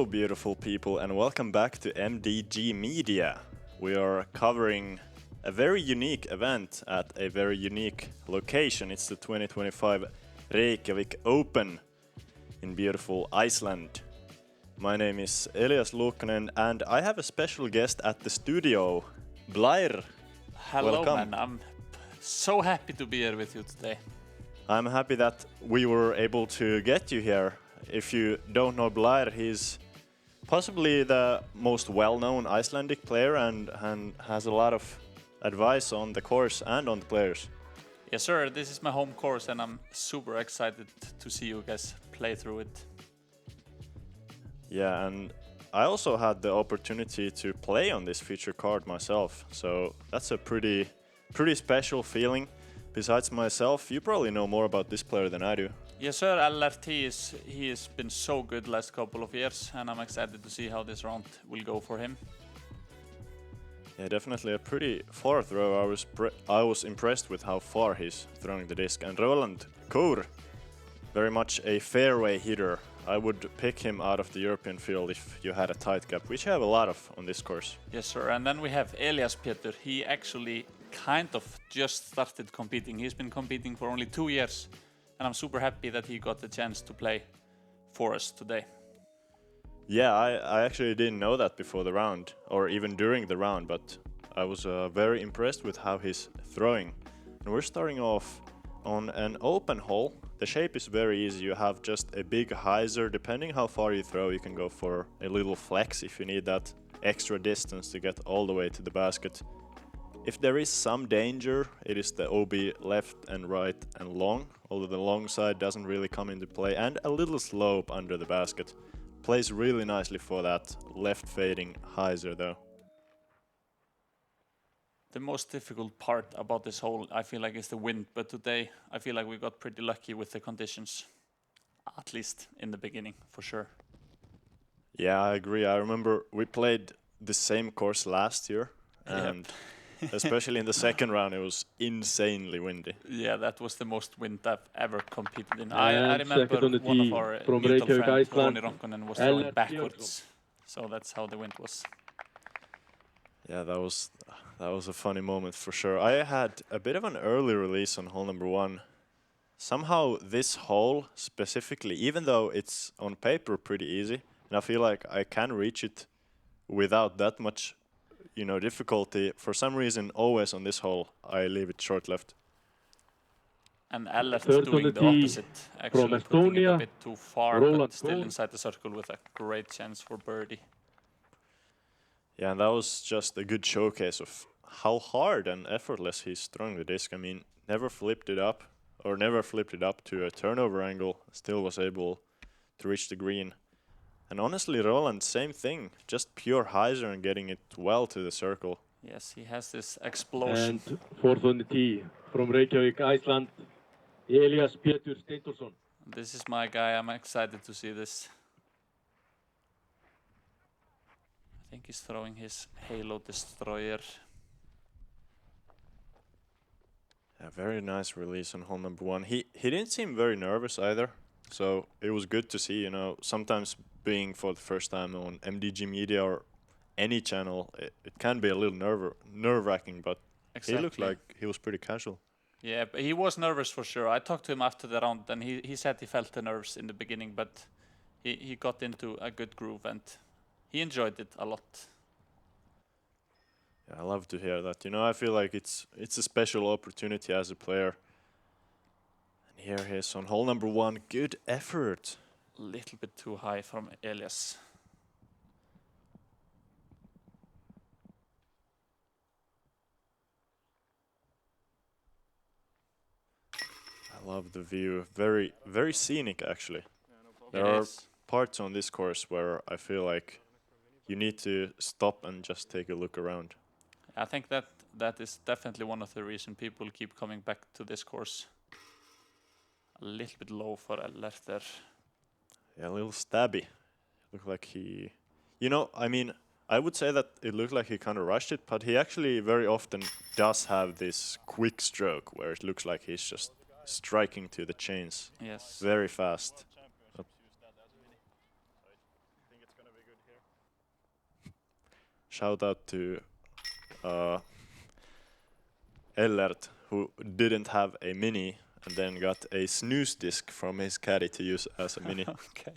Hello, beautiful people, and welcome back to MDG Media. We are covering a very unique event at a very unique location. It's the 2025 Reykjavik Open in beautiful Iceland. My name is Elias Luukkonen, and I have a special guest at the studio, Blær. Hello, Welcome. man. I'm so happy to be here with you today. I'm happy that we were able to get you here. If you don't know Blær, he's possibly the most well-known Icelandic player and has a lot of advice on the course and on the players. Yes, sir. This is my home course, and I'm super excited to see you guys play through it. Yeah, and I also had the opportunity to play on this feature card myself, so that's a pretty special feeling. Besides myself, you probably know more about this player than I do. Yes, sir. Ellert, he has been so good last couple of years, and I'm excited to see how this round will go for him. Yeah, definitely a pretty far throw. I was impressed with how far he's throwing the disc. And Roland, Kõur, very much a fairway hitter. I would pick him out of the European field if you had a tight gap, which you have a lot of on this course. Yes, sir. And then we have Elias Petur. He actually kind of just started competing. He's been competing for only 2 years, and I'm super happy that he got the chance to play for us today. Yeah, I actually didn't know that before the round, or even during the round, but I was very impressed with how he's throwing. And we're starting off on an open hole. The shape is very easy. You have just a big hyzer. Depending how far you throw, you can go for a little flex if you need that extra distance to get all the way to the basket. If there is some danger, it is the OB left and right and long, although the long side doesn't really come into play, and a little slope under the basket. Plays really nicely for that left fading hyzer though. The most difficult part about this hole, I feel like, is the wind, but today I feel like we got pretty lucky with the conditions, at least in the beginning, for sure. Yeah, I agree. I remember we played the same course last year, and especially in the second round, it was insanely windy. Yeah, that was the most wind I've ever competed in. And I remember second on the one of tee our from mutual Reykjavik, friend, Iceland, Ronald, was throwing Ellert, backwards. So that's how the wind was. Yeah, that was a funny moment for sure. I had a bit of an early release on hole number 1. Somehow this hole specifically, even though it's on paper pretty easy, and I feel like I can reach it without that much, difficulty, for some reason always on this hole I leave it short left. And Ellert Third on doing the the tee opposite, actually from putting it a Estonia, bit too far, Roland, but still Kõur. inside the circle with a great chance for birdie. Yeah, and that was just a good showcase of how hard and effortless he's throwing the disc. I mean, never flipped it up to a turnover angle, still was able to reach the green. And honestly, Roland, same thing, just pure hyzer and getting it well to the circle. Yes, he has this explosion. And fourth on the tee from Reykjavik, Iceland, Elias Petur Steindorsson. This is my guy. I'm excited to see this. I think he's throwing his Halo Destroyer. A very nice release on hole number 1. He didn't seem very nervous either, so it was good to see. Sometimes being for the first time on MDG Media or any channel, it can be a little nerve-wracking, but Exactly. he looked like he was pretty casual. Yeah, but he was nervous for sure. I talked to him after the round, and he said he felt the nerves in the beginning, but he got into a good groove, and he enjoyed it a lot. Yeah, I love to hear that. I feel like it's a special opportunity as a player. And here he is on hole number 1. Good effort. A little bit too high from Elias. I love the view. Very, very scenic, actually. There are parts on this course where I feel like you need to stop and just take a look around. I think that is definitely one of the reasons people keep coming back to this course. A little bit low for Ellert there. Yeah, a little stabby. Looked like he... I would say that it looked like he kind of rushed it, but he actually very often does have this quick stroke where it looks like he's just striking to the chains. Yes. Very fast. shout out to Ellert, who didn't have a mini and then got a snooze disc from his caddy to use as a mini. Okay.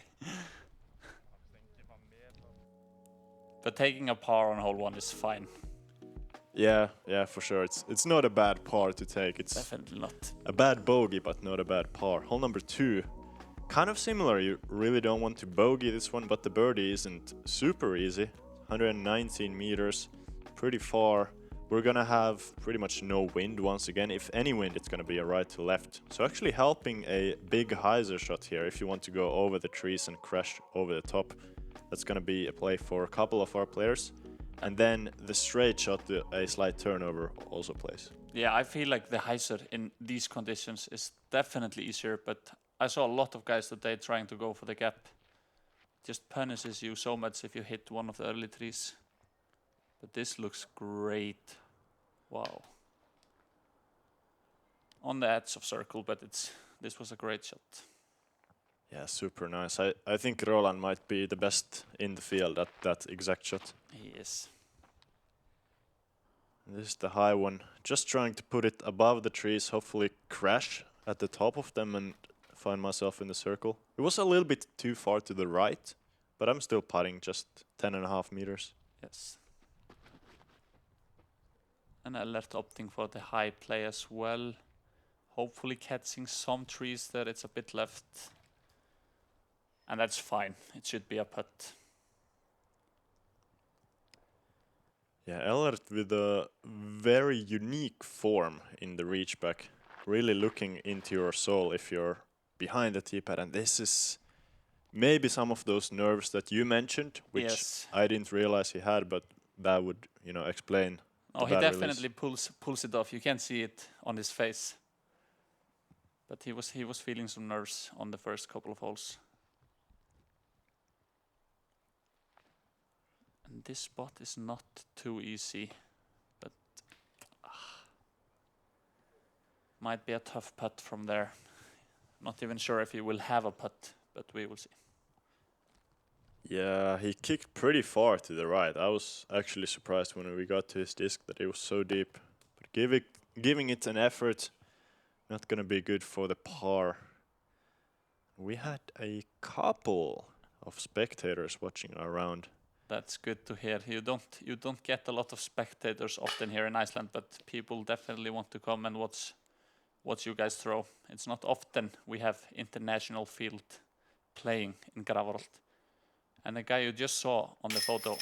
But taking a par on hole 1 is fine. Yeah, for sure. It's not a bad par to take. It's Definitely not. a bad bogey, but not a bad par. Hole number 2, kind of similar. You really don't want to bogey this one, but the birdie isn't super easy. 119 meters, pretty far. We're gonna have pretty much no wind once again. If any wind, it's gonna be a right to left. So actually helping a big hyzer shot here if you want to go over the trees and crash over the top. That's gonna be a play for a couple of our players. And then the straight shot, a slight turnover, also plays. Yeah, I feel like the hyzer in these conditions is definitely easier, but I saw a lot of guys today trying to go for the gap. Just punishes you so much if you hit one of the early trees. But this looks great. Wow. On the edge of circle, but this was a great shot. Yeah, super nice. I think Roland might be the best in the field at that exact shot. He is. This is the high one. Just trying to put it above the trees, hopefully crash at the top of them and find myself in the circle. It was a little bit too far to the right, but I'm still putting just 10.5 meters. Yes. And Ellert opting for the high play as well. Hopefully catching some trees there. It's a bit left. And that's fine. It should be a putt. Yeah, Ellert with a very unique form in the reach back. Really looking into your soul if you're behind the tee pad. And this is maybe some of those nerves that you mentioned, which Yes. I didn't realize he had, but that would, explain. Oh, he definitely pulls it off. You can't see it on his face. But he was feeling some nerves on the first couple of holes. And this spot is not too easy, but might be a tough putt from there. Not even sure if he will have a putt, but we will see. Yeah, he kicked pretty far to the right. I was actually surprised when we got to his disc that it was so deep. But giving it an effort, not gonna be good for the par. We had a couple of spectators watching our round. That's good to hear. You don't get a lot of spectators often here in Iceland, but people definitely want to come and watch you guys throw. It's not often we have international field playing in Grafarholt. And the guy you just saw on the photo,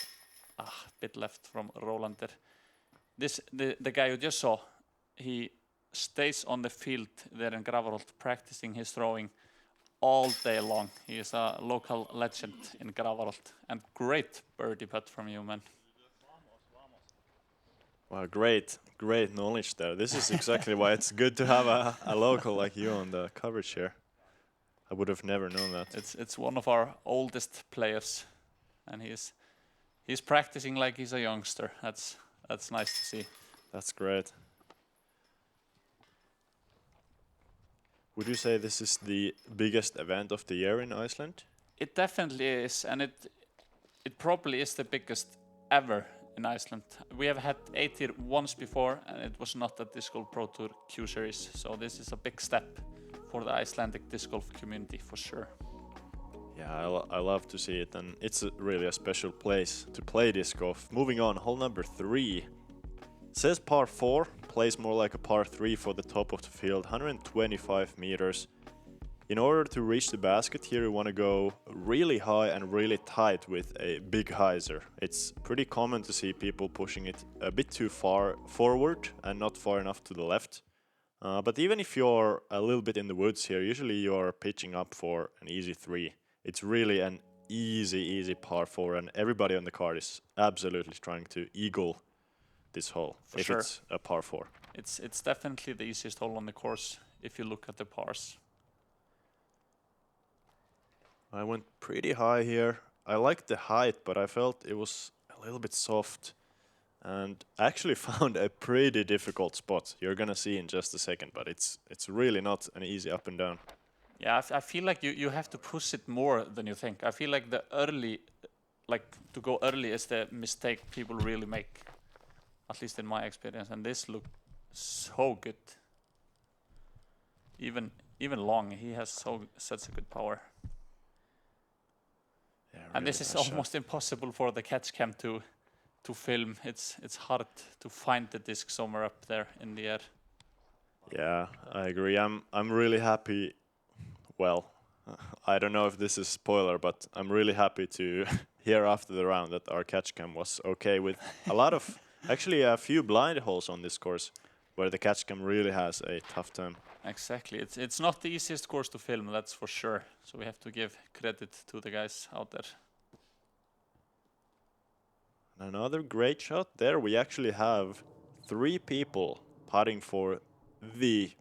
a bit left from Roland there. The guy you just saw, he stays on the field there in Grafarholt practicing his throwing all day long. He is a local legend in Grafarholt. And great birdie putt from you, man. Wow, great knowledge there. This is exactly why it's good to have a local like you on the coverage here. I would have never known that. It's one of our oldest players, and he's practicing like he's a youngster. That's nice to see. That's great. Would you say this is the biggest event of the year in Iceland? It definitely is, and it probably is the biggest ever in Iceland. We have had 8 here once before, and it was not at Disc Golf Pro Tour Q Series, so this is a big step for the Icelandic disc golf community for sure. Yeah, I love to see it, and it's really a special place to play disc golf. Moving on, hole number 3. Says par 4, plays more like a par 3 for the top of the field, 125 meters. In order to reach the basket here, you want to go really high and really tight with a big hyzer. It's pretty common to see people pushing it a bit too far forward and not far enough to the left. But even if you're a little bit in the woods here, usually you're pitching up for an easy 3. It's really an easy par 4, and everybody on the card is absolutely trying to eagle this hole if sure. It's a par 4. It's definitely the easiest hole on the course if you look at the pars. I went pretty high here. I liked the height, but I felt it was a little bit soft. And I actually found a pretty difficult spot. You're gonna see in just a second, but it's really not an easy up and down. Yeah, I feel like you have to push it more than you think. I feel like the early like to go early is the mistake people really make, at least in my experience. And this looked so good. Even long, he has such a good power. Yeah, And really this is nice shot. almost impossible for the catch cam to film. It's hard to find the disc somewhere up there in the air. Yeah, I agree. I'm really happy. Well, I don't know if this is spoiler, but I'm really happy to hear after the round that our catch cam was okay with a lot of, actually a few blind holes on this course, where the catch cam really has a tough time. Exactly. It's not the easiest course to film, that's for sure. So we have to give credit to the guys out there. Another great shot there. We actually have 3 people putting for the,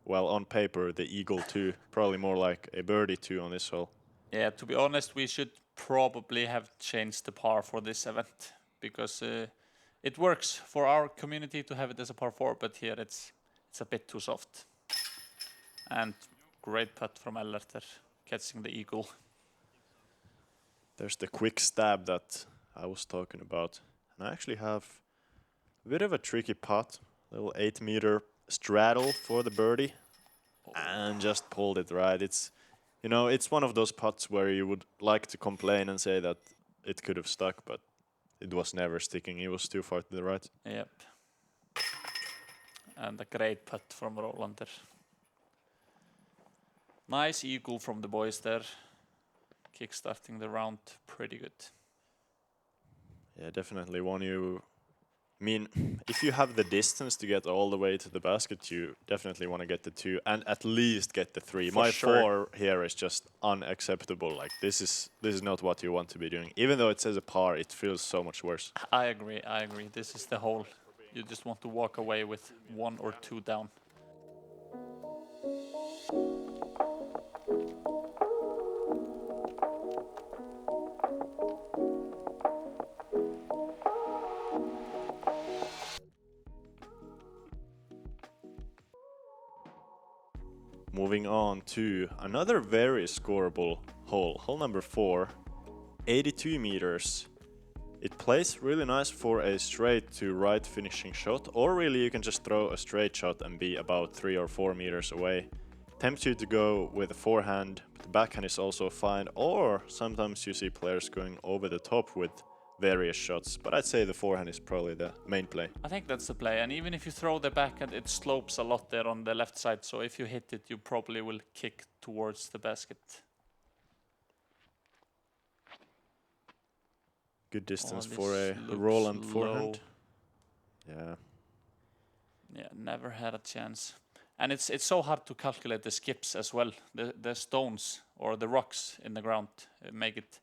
well, on paper, the Eagle 2. Probably more like a birdie 2 on this hole. Yeah, to be honest, we should probably have changed the par for this event, because it works for our community to have it as a par 4, but here it's a bit too soft. And great putt from Ellert there, catching the eagle. There's the quick stab that I was talking about. And I actually have a bit of a tricky putt. Little 8-meter straddle for the birdie. And just pulled it right. It's, you know, it's one of those putts where you would like to complain and say that it could have stuck, but it was never sticking. It was too far to the right. Yep. And a great putt from Roland there. Nice eagle from the boys there. Kickstarting the round pretty good. Yeah, definitely one you... I mean, if you have the distance to get all the way to the basket, you definitely want to get the 2 and at least get the 3. For My sure. 4 here is just unacceptable. Like, this is not what you want to be doing. Even though it says a par, it feels so much worse. I agree. This is the hole. You just want to walk away with 1 or 2 down. Moving on to another very scoreable hole. Hole number 4, 82 meters. It plays really nice for a straight to right finishing shot, or really you can just throw a straight shot and be about 3 or 4 meters away. Tempts you to go with a forehand, but the backhand is also fine, or sometimes you see players going over the top with various shots, but I'd say the forehand is probably the main play. I think that's the play, and even if you throw the backhand, it slopes a lot there on the left side, so if you hit it, you probably will kick towards the basket. Good distance this for a looks Roland low. forehand. Yeah. Yeah, never had a chance. And it's so hard to calculate the skips as well. The stones or the rocks in the ground make it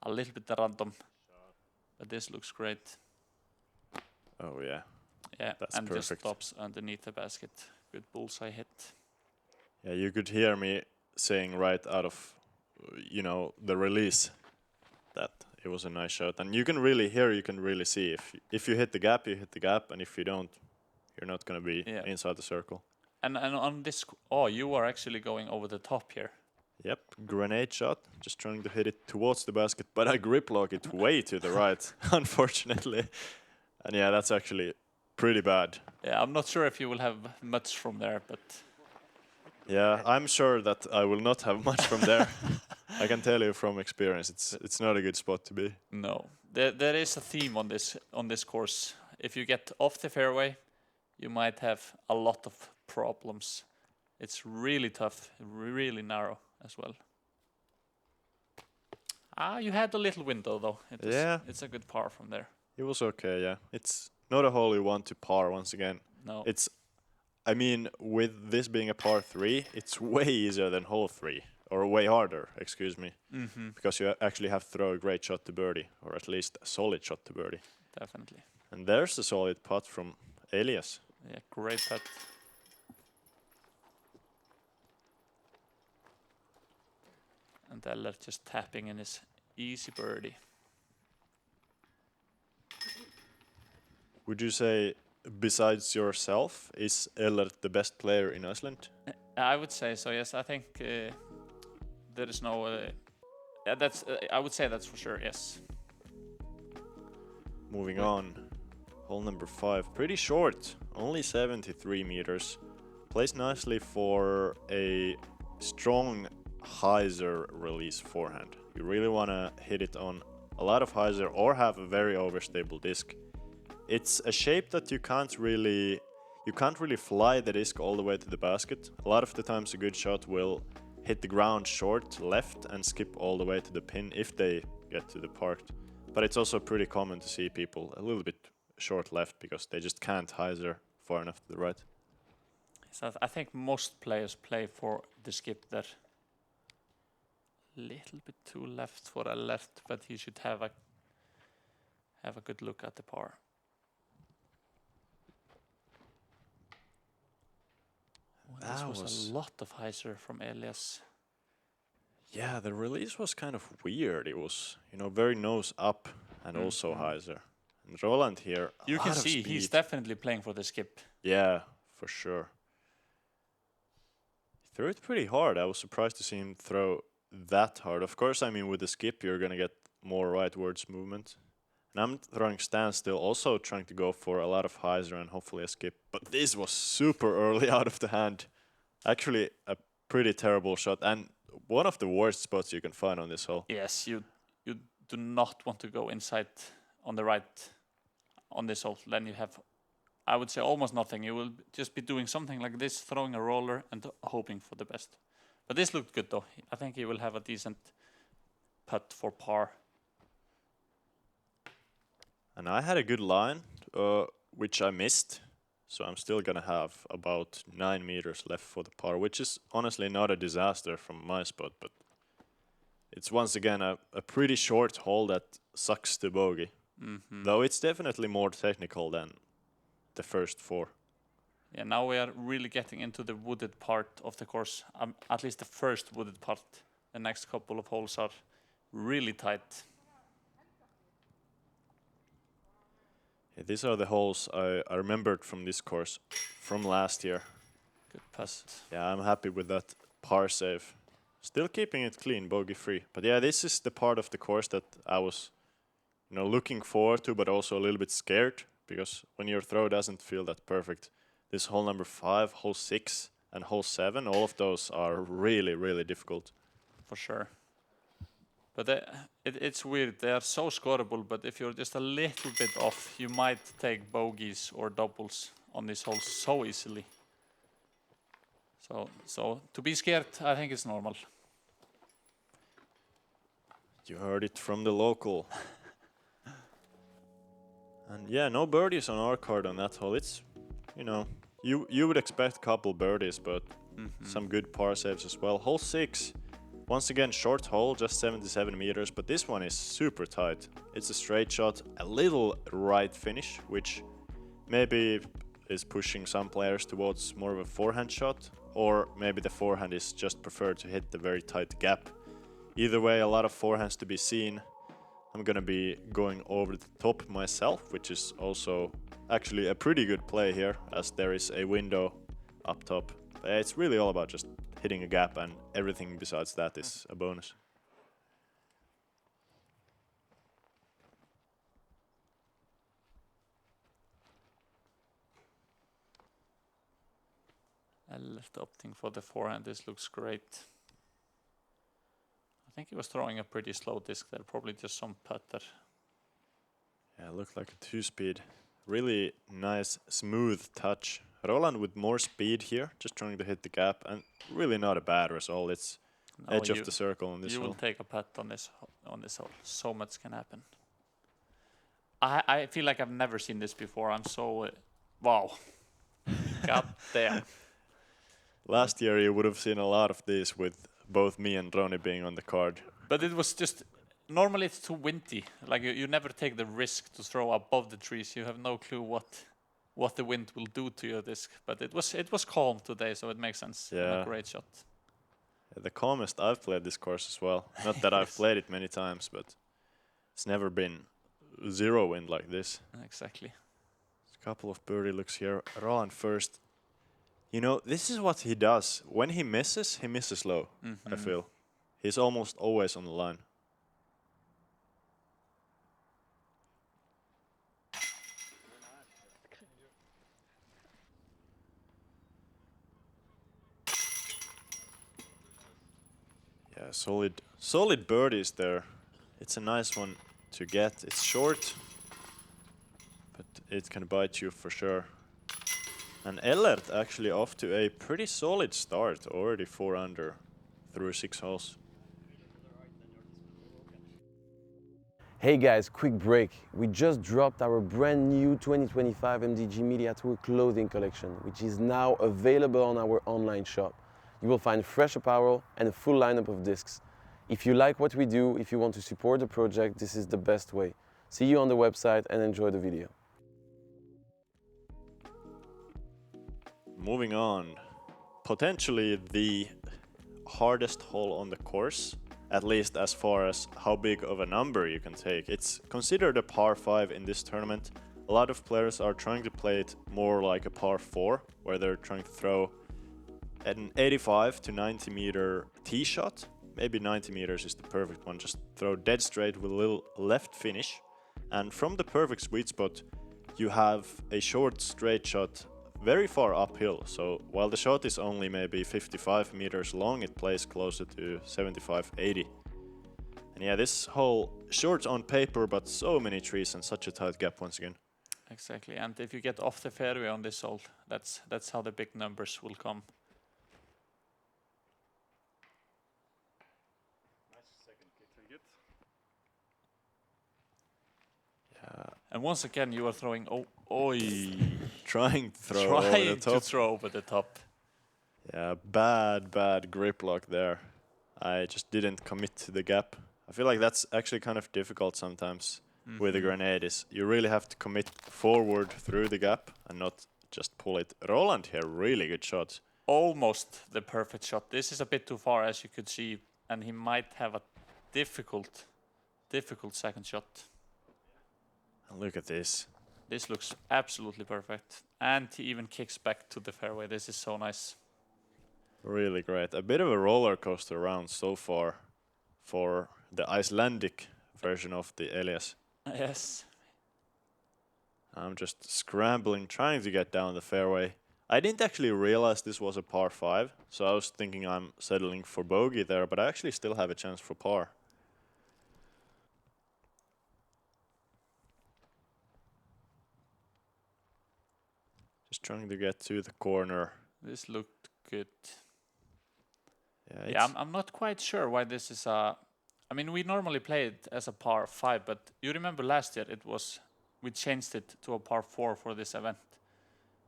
a little bit random. But this looks great. Oh yeah. Yeah, That's and just perfect. stops underneath the basket. Good bullseye hit. Yeah, you could hear me saying right out of, you know, the release that it was a nice shot. And you can really hear, you can really see. If you hit the gap, you hit the gap. And if you don't, you're not going to be inside the circle. And on this, oh, you are actually going over the top here. Yep, grenade shot. Just trying to hit it towards the basket. But I grip lock it way to the right, unfortunately. And yeah, that's actually pretty bad. Yeah, I'm not sure if you will have much from there, but... Yeah, I'm sure that I will not have much from there. I can tell you from experience, it's not a good spot to be. No, there is a theme on this course. If you get off the fairway, you might have a lot of problems. It's really tough, really narrow as well. You had a little window though. It's a good par from there. It was okay, yeah. It's not a hole you want to par once again. No. I mean, with this being a par 3, it's way easier than hole 3. Or way harder, excuse me. Mm-hmm. Because you actually have to throw a great shot to birdie. Or at least a solid shot to birdie. Definitely. And there's a solid putt from Elias. Yeah, great putt. And Ellert just tapping in his easy birdie. Would you say, besides yourself, is Ellert the best player in Iceland? I would say so, yes. I think there is no... I would say that's for sure, yes. moving on. Hole number 5, pretty short, only 73 meters. Plays nicely for a strong hyzer release forehand. You really want to hit it on a lot of hyzer or have a very overstable disc. It's a shape that you can't really fly the disc all the way to the basket. A lot of the times a good shot will hit the ground short left and skip all the way to the pin if they get to the parked. But it's also pretty common to see people a little bit short left because they just can't hyzer far enough to the right. So I think most players play for the skip there. Little bit too left for Ellert, but he should have a good look at the par. This was a lot of hyzer from Elias. Yeah, the release was kind of weird. It was, very nose up and also hyzer. And Roland here, you can see he's definitely playing for the skip. Yeah, for sure. He threw it pretty hard. I was surprised to see him throw that hard. Of course, with the skip, you're going to get more rightwards movement. And I'm throwing standstill, also trying to go for a lot of hyzer and hopefully a skip. But this was super early out of the hand. Actually, a pretty terrible shot and one of the worst spots you can find on this hole. Yes, you do not want to go inside on the right on this hole. Then you have, I would say, almost nothing. You will just be doing something like this, throwing a roller and hoping for the best. But this looked good though. I think he will have a decent putt for par. And I had a good line, which I missed. So I'm still going to have about 9 meters left for the par, which is honestly not a disaster from my spot. But it's once again a pretty short hole that sucks to bogey. Though it's definitely more technical than the first 4. Yeah, now we are really getting into the wooded part of the course. At least the first wooded part. The next couple of holes are really tight. Yeah, these are the holes I remembered from this course from last year. Good putt. Yeah, I'm happy with that par save. Still keeping it clean, bogey free. But yeah, this is the part of the course that I was, looking forward to, but also a little bit scared because when your throw doesn't feel that perfect. This hole number 5, hole 6, and hole 7, all of those are really, really difficult. For sure. But it's weird. They are so scoreable, but if you're just a little bit off, you might take bogeys or doubles on this hole so easily. So to be scared, I think it's normal. You heard it from the local. And yeah, no birdies on our card on that hole. It's, you would expect a couple birdies, but some good par saves as well. Hole 6, once again, short hole, just 77 meters, but this one is super tight. It's a straight shot, a little right finish, which maybe is pushing some players towards more of a forehand shot, or maybe the forehand is just preferred to hit the very tight gap. Either way, a lot of forehands to be seen. I'm gonna be going over the top myself, which is also actually a pretty good play here, as there is a window up top. It's really all about just hitting a gap, and everything besides that is a bonus. Ellert opting for the forehand. This looks great. I think he was throwing a pretty slow disc there, probably just some putter. Yeah, it looked like a 2-speed. Really nice, smooth touch. Roland with more speed here, just trying to hit the gap, and really not a bad result. It's edge of the circle on this hole. You will take a putt on this hole. So much can happen. I feel like I've never seen this before. I'm so wow. God damn. Last year you would have seen a lot of these with both me and Roni being on the card. But it was just, normally it's too windy. Like you never take the risk to throw above the trees. You have no clue what the wind will do to your disc. But it was calm today, so it makes sense. Yeah. And a great shot. Yeah, the calmest I've played this course as well. Not that I've played it many times, but it's never been zero wind like this. Exactly. A couple of birdie looks here. Roland first. This is what he does. When he misses low, I feel. He's almost always on the line. Yeah, solid birdies there. It's a nice one to get. It's short, but it can bite you for sure. And Ellert actually off to a pretty solid start, already 4 under through 6 holes. Hey guys, quick break. We just dropped our brand new 2025 MDG Media Tour clothing collection, which is now available on our online shop. You will find fresh apparel and a full lineup of discs. If you like what we do, if you want to support the project, this is the best way. See you on the website and enjoy the video. Moving on, potentially the hardest hole on the course, at least as far as how big of a number you can take. It's considered a par 5 in this tournament. A lot of players are trying to play it more like a par 4, where they're trying to throw an 85 to 90 meter tee shot. Maybe 90 meters is the perfect one, just throw dead straight with a little left finish. And from the perfect sweet spot, you have a short straight shot very far uphill, so while the shot is only maybe 55 meters long, it plays closer to 75-80. And yeah, this hole, short on paper, but so many trees and such a tight gap once again. Exactly, and if you get off the fairway on this hole, that's how the big numbers will come. Nice second kick to get. Yeah. And once again, you are throwing. Trying to throw over the top. To throw over the top. Yeah, bad grip lock there. I just didn't commit to the gap. I feel like that's actually kind of difficult sometimes with a grenade. Is you really have to commit forward through the gap and not just pull it. Roland here, really good shot. Almost the perfect shot. This is a bit too far, as you could see, and he might have a difficult second shot. And look at this. This looks absolutely perfect. And he even kicks back to the fairway. This is so nice. Really great. A bit of a roller coaster round so far for the Icelandic version of the Elias. Yes. I'm just scrambling, trying to get down the fairway. I didn't actually realize this was a par 5, so I was thinking I'm settling for bogey there, but I actually still have a chance for par. Just trying to get to the corner. This looked good. Yeah, I'm not quite sure why this is a... I mean, we normally play it as a par 5, but you remember last year we changed it to a par 4 for this event.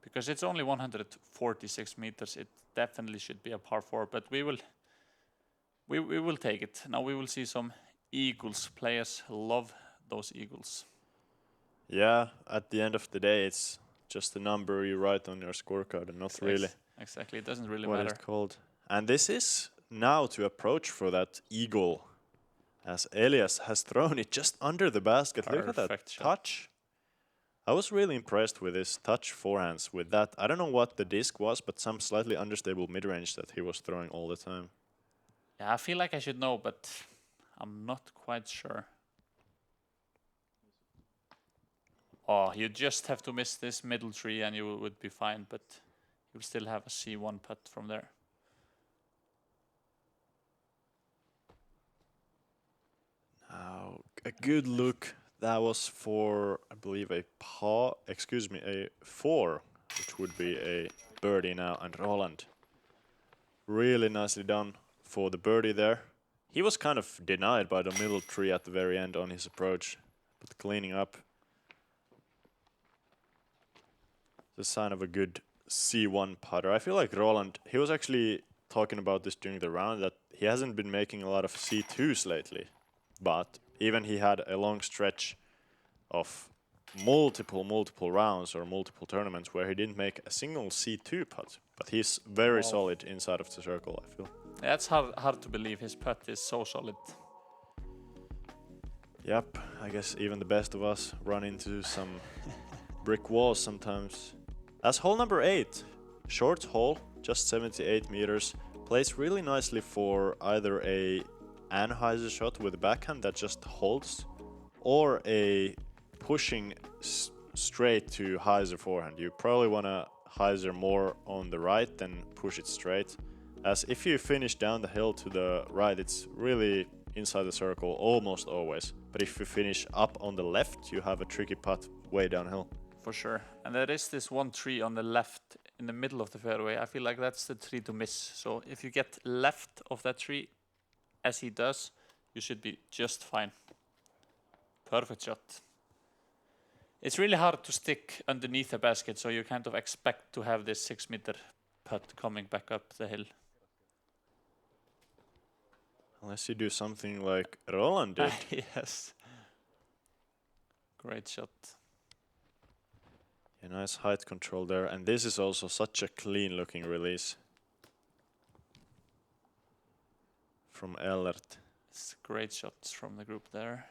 Because it's only 146 meters, it definitely should be a par 4, but we will take it. Now we will see some eagles. Players love those eagles. Yeah, at the end of the day, it's just a number you write on your scorecard and not really. Exactly, it doesn't really what matter. It's called. And this is now to approach for that eagle, as Elias has thrown it just under the basket. Perfect Look at that shot. touch. I was really impressed with his touch forehands with that. I don't know what the disc was, but some slightly understable mid-range that he was throwing all the time. Yeah, I feel like I should know, but I'm not quite sure. Oh, you just have to miss this middle tree and you would be fine, but you'll still have a C1 putt from there. Now, a good look. That was for, I believe, a 4, which would be a birdie now, and Roland. Really nicely done for the birdie there. He was kind of denied by the middle tree at the very end on his approach, but cleaning up. The sign of a good C1 putter. I feel like Roland, he was actually talking about this during the round, that he hasn't been making a lot of C2s lately. But even he had a long stretch of multiple rounds or multiple tournaments where he didn't make a single C2 putt. But he's very solid inside of the circle, I feel. That's hard to believe. His putt is so solid. Yep, I guess even the best of us run into some brick walls sometimes. As hole number 8, short hole, just 78 meters, plays really nicely for either a Anheuser shot with a backhand that just holds, or a pushing straight to Heiser forehand. You probably want to Heiser more on the right than push it straight. as if you finish down the hill to the right, it's really inside the circle almost always. But if you finish up on the left, you have a tricky putt way downhill. For sure. And there is this one tree on the left in the middle of the fairway. I feel like that's the tree to miss. So if you get left of that tree, as he does, you should be just fine. Perfect shot. It's really hard to stick underneath the basket, so you kind of expect to have this 6-meter putt coming back up the hill. Unless you do something like Roland did. Yes. Great shot. Yeah, nice height control there, and this is also such a clean looking release from Ellert. It's great shots from the group there.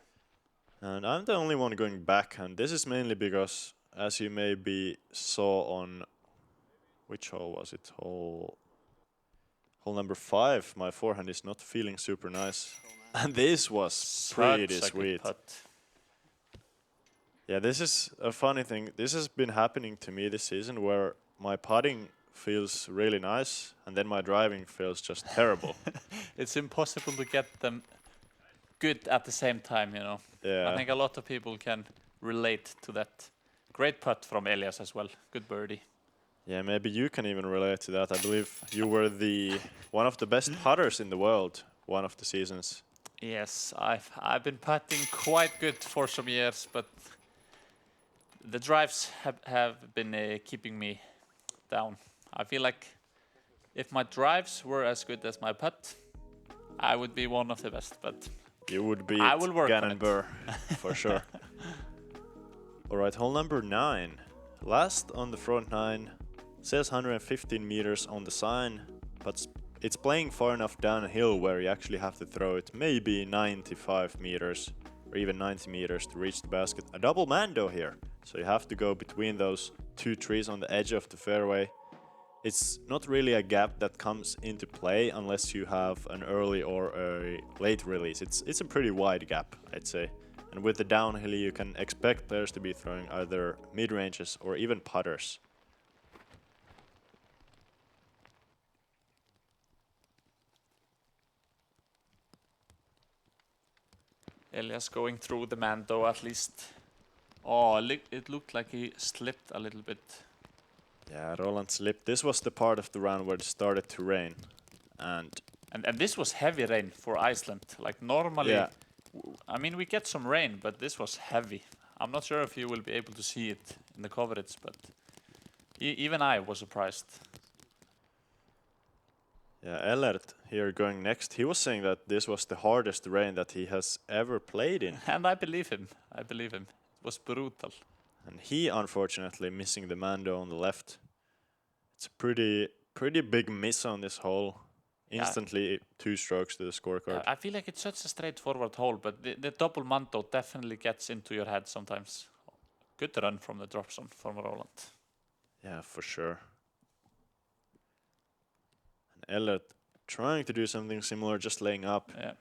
And I'm the only one going backhand. This is mainly because, as you maybe saw on, which hole was it? Hole number 5, my forehand is not feeling super nice. And this was pretty sweet. Yeah, this is a funny thing. This has been happening to me this season where my putting feels really nice and then my driving feels just terrible. It's impossible to get them good at the same time, you know. Yeah. I think a lot of people can relate to that. Great putt from Elias as well. Good birdie. Yeah, maybe you can even relate to that. I believe you were one of the best putters in the world one of the seasons. Yes, I've been putting quite good for some years, but the drives have been keeping me down. I feel like if my drives were as good as my putt, I would be one of the best, but you would be I will work Gannon on it. Burr, for sure. All right, hole number 9. Last on the front 9. Says 115 meters on the sign, but it's playing far enough downhill where you actually have to throw it maybe 95 meters or even 90 meters to reach the basket. A double mando here, so you have to go between those 2 trees on the edge of the fairway. It's not really a gap that comes into play unless you have an early or a late release. It's a pretty wide gap, I'd say. And with the downhill, you can expect players to be throwing either mid-ranges or even putters. Elias going through the mando at least. Oh, it looked like he slipped a little bit. Yeah, Roland slipped. This was the part of the round where it started to rain. And this was heavy rain for Iceland. Like normally, yeah. I mean, we get some rain, but this was heavy. I'm not sure if you will be able to see it in the coverage, but even I was surprised. Yeah, Ellert here going next. He was saying that this was the hardest rain that he has ever played in. And I believe him. I believe him. It was brutal. And he, unfortunately, missing the mando on the left. It's a pretty big miss on this hole. Instantly 2 strokes to the scorecard. I feel like it's such a straightforward hole, but the double mando definitely gets into your head sometimes. Good run from the drop zone from Roland. Yeah, for sure. And Ellert trying to do something similar, just laying up. Yeah.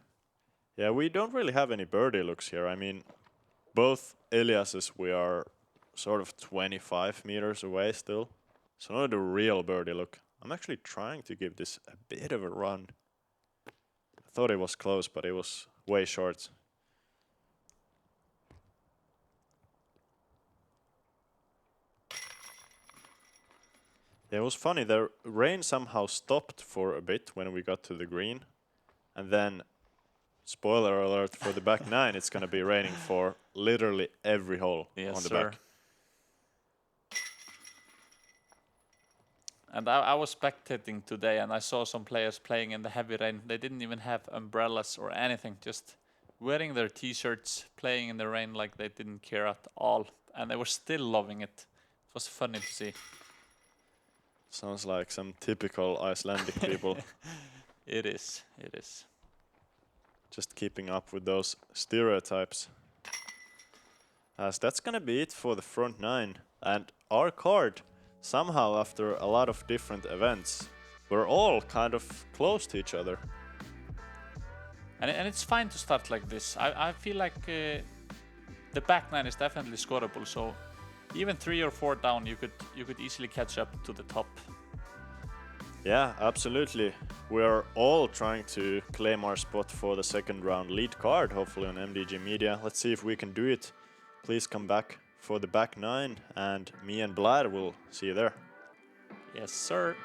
Yeah, we don't really have any birdie looks here. I mean, both Elias's, we are sort of 25 meters away still. So not a real birdie look. I'm actually trying to give this a bit of a run. I thought it was close, but it was way short. Yeah, it was funny. The rain somehow stopped for a bit when we got to the green. And then, spoiler alert for the back 9, it's going to be raining for literally every hole on the back. And I was spectating today and I saw some players playing in the heavy rain. They didn't even have umbrellas or anything, just wearing their t-shirts, playing in the rain like they didn't care at all. And they were still loving it. It was funny to see. Sounds like some typical Icelandic people. It is, it is. Just keeping up with those stereotypes. As that's gonna be it for the front 9. And our card, somehow after a lot of different events, we're all kind of close to each other. And it's fine to start like this. I feel like the back 9 is definitely scoreable, so even 3 or 4 down, you could easily catch up to the top. Yeah, absolutely. We're all trying to claim our spot for the second round lead card, hopefully on MDG Media. Let's see if we can do it. Please come back for the back nine, and me and Blær will see you there. Yes, sir.